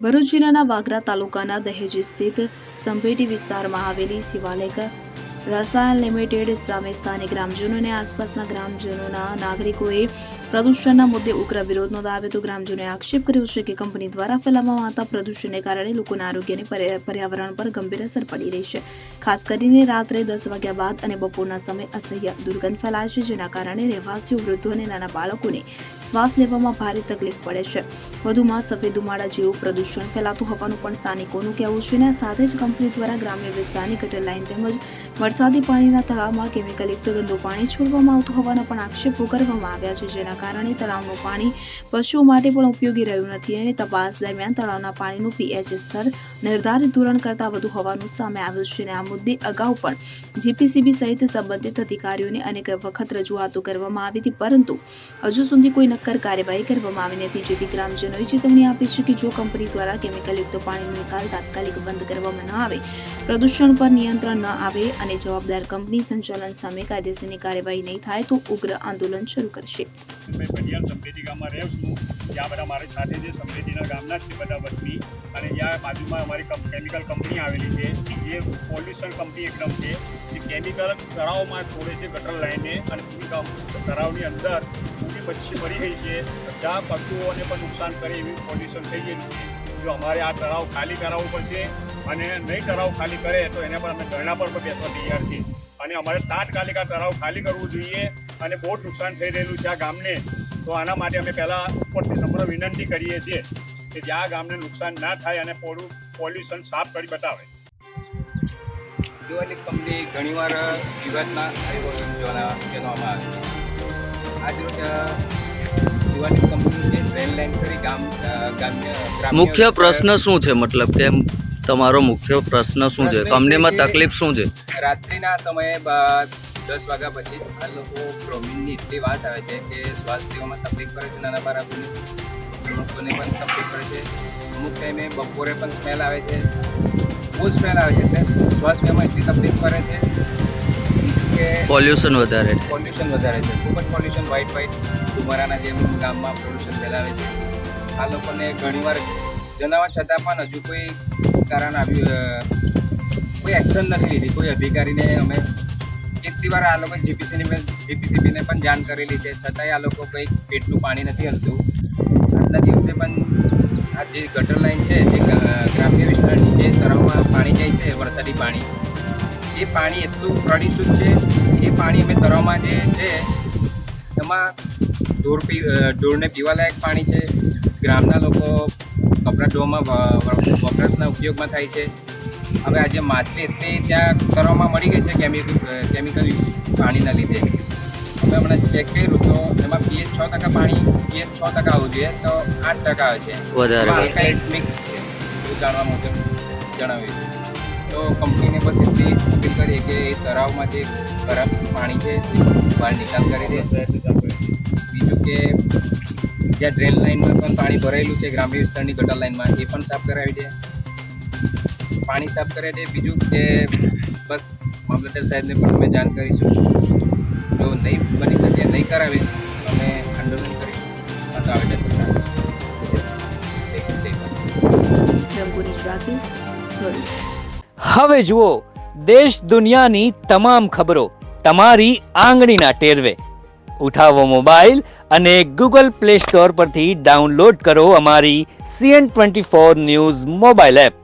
ભરૂચ જિલ્લાના વાગરા તાલુકાના દહેજ સ્થિત સંભેટી વિસ્તારમાં આવેલી શિવાલય રસાયણ લિમિટેડ સામે સ્થાનિક ગ્રામજનો અને આસપાસના ગ્રામજનોના નાગરિકોએ પ્રદૂષણના મુદ્દે ઉગ્ર વિરોધ નોંધાવ્યો હતો। ગ્રામજનોએ આક્ષેપ કર્યો છે કે કંપની દ્વારા ફેલાવવામાં આવતા પ્રદૂષણને કારણે લોકોના આરોગ્ય અને પર્યાવરણ પર ગંભીર અસર પડી રહી છે। ખાસ કરીને રાત્રે 10 વાગ્યા બાદ અને બપોરના સમયે અસહ્ય દુર્ગંધ ફેલાય છે, જેના કારણે રહેવાસીઓ, વૃદ્ધો અને નાના બાળકોને શ્વાસ લેવામાં ભારે તકલીફ પડે છે। વધુમાં સફેદ ધુમાડા જેવું પ્રદૂષણ ફેલાતું હોવાનું પણ સ્થાનિકોનું કહેવું છે અને સાથે જ કંપની દ્વારા ગ્રામ્ય વિસ્તારની ગટર લાઇન તેમજ વરસાદી પાણીના તળાવમાં કેમિકલયુક્ત ગંદુ પાણી છોડવામાં આવતું હોવાના પણ આક્ષેપો કરવામાં આવ્યા છે, જેના કારણે તળાવનું પાણી પશુઓ માટે પણ ઉપયોગી રહ્યું નથી અને તપાસ દરમિયાન તળાવના પાણીનું pH સ્તર નિર્ધારિત ધોરણ કરતાં વધુ હોવાનું સામે આવ્યું છે અને આ મુદ્દે અગાઉ પણ જીપીસીબી સહિત સંબંધિત અધિકારીઓને અનેક વખત રજૂઆતો કરવામાં આવી હતી, પરંતુ હજુ સુધી કોઈ નક્કર કાર્યવાહી કરવામાં આવી નથી, જેથી ગ્રામજનોએ ચેતવણી આપી છે કે જો કંપની દ્વારા કેમિકલયુક્ત પાણીનો નિકાલ તાત્કાલિક બંધ કરવામાં ન આવે, પ્રદૂષણ પર નિયંત્રણ ન આવે અને જવાબદાર કંપની સંચાલન સામે કાયદેસરની કાર્યવાહી નહીં થાય તો ઉગ્ર આંદોલન શરૂ કરશે। मैं बनियाल संपेटी गाम में रहूँ छूँ। यहाँ बड़ा मारे साथे जे संपेटीना गामना ज बधा वतनी अने यहाँ बाजूमां अमारी केमिकल कंपनी आवेली छे। ये पोल्यूशन कंपनी एकदम छे। ये केमिकल तळावमां छोड़े छे गटर लाइने अने तळावनी अंदर ઊંડી મચ્છી મરી ગઈ છે। બધા પશુઓને પણ નુકસાન કરે એવી પોલ્યુશન થઈ ગયેલું છે। જો અમારે આ તળાવ ખાલી કરાવવું પડશે અને નહીં તળાવ ખાલી કરે તો એના પર અમે ધરણા પર બેસવા તૈયાર છીએ અને અમારે તાત્કાલિક આ તળાવ ખાલી કરવું જોઈએ અને બહુ જ નુકસાન થઈ રહેલું છે આ ગામને। તો આના માટે અમે પહેલાં ઉપરથી નમ્ર વિનંતી કરીએ છીએ કે જે આ ગામને નુકસાન ના થાય અને પોલ્યુશન સાફ કરી બતાવે। શિવાલિક કંપની ઘણીવાર વિવાદમાં જણાવવામાં આવે છે। આજરોજ શિવાલિક કંપની જે ટ્રેન લાઇન કરી મુખ્ય પ્રશ્ન શું છે? મતલબ કે તમારો મુખ્ય પ્રશ્ન શું છે? કંપનીમાં તકલીફ શું છે? રાત્રિના સમયે 10 વાગ્યા પછી આ લોકો બ્રોમિનની એટલી વાસ આવે છે કે શ્વાસ લેવામાં તકલીફ પડે છે, નાના બાળકોને પણ તકલીફ પડે છે। અમુક ટાઈમે બપોરે પણ સ્મેલ આવે છે, બહુ સ્મેલ આવે છે, એટલે શ્વાસ લેવામાં એટલી તકલીફ પડે છે। બીજું કે પોલ્યુશન વધારે છે, ખૂબ જ પોલ્યુશન વ્હાઇટ ધુમાડાના જેમ ગામમાં પોલ્યુશન ફેલાવે છે। આ લોકોને ઘણીવાર જણાવવા છતાં પણ હજુ કોઈ કારણ આવ્યું, કોઈ એક્શન નથી લીધી કોઈ અધિકારીને। અમે કેટલી વાર આ લોકો જીપીસીબીને પણ જાણ કરેલી છે, છતાંય આ લોકો કંઈ પેટનું પાણી નથી હલતું। આજના દિવસે પણ આ જે ગટર લાઇન છે, જે ગ્રામ્ય વિસ્તારની જે તળાવમાં પાણી જાય છે, વરસાદી પાણી, એ પાણી એટલું પ્રદૂષિત છે। એ પાણી અમે તળાવમાં જે છે એમાં ઢોરને પીવાલાયક પાણી છે। ગ્રામના લોકો કપડાં ધોવામાં વપરાશના ઉપયોગમાં થાય છે। હવે આજે માછલી એટલી ત્યાં તળાવમાં મળી ગઈ છે કેમિકલ પાણીના લીધે। અમે હમણાં ચેક કર્યું તો એમાં pH 6% પાણી pH 6% આવવું જોઈએ તો 8% આવે છે, આલ્કાઇલ મિક્સ છે એવું જાણવા મુજબ જણાવ્યું। તો કંપનીને બસ એટલી અપીલ કરીએ કે એ તળાવમાં જે ખરાબ પાણી છે બહાર નિકાલ કરી દે। બીજું કે જ્યાં ડ્રેન લાઇનમાં પણ પાણી ભરાયેલું છે ગ્રામ્ય વિસ્તારની ગટર લાઇનમાં, એ પણ સાફ કરાવી દે, પાણી સાફ કરે છે। બીજું કે બસ મામલતદાર સાહેબને પણ અમે જાણ કરીશું, જો નહીં બની શકે, નહીં કરાવે અમે આંદોલન કરીશું, તો આવે હવે જુઓ દેશ દુનિયાની તમામ ખબરો તમારી આંગળીના ટેરવે। ઉઠાવો મોબાઈલ અને ગૂગલ પ્લે સ્ટોર પરથી ડાઉનલોડ કરો અમારી CN24 ન્યૂઝ મોબાઈલ એપ।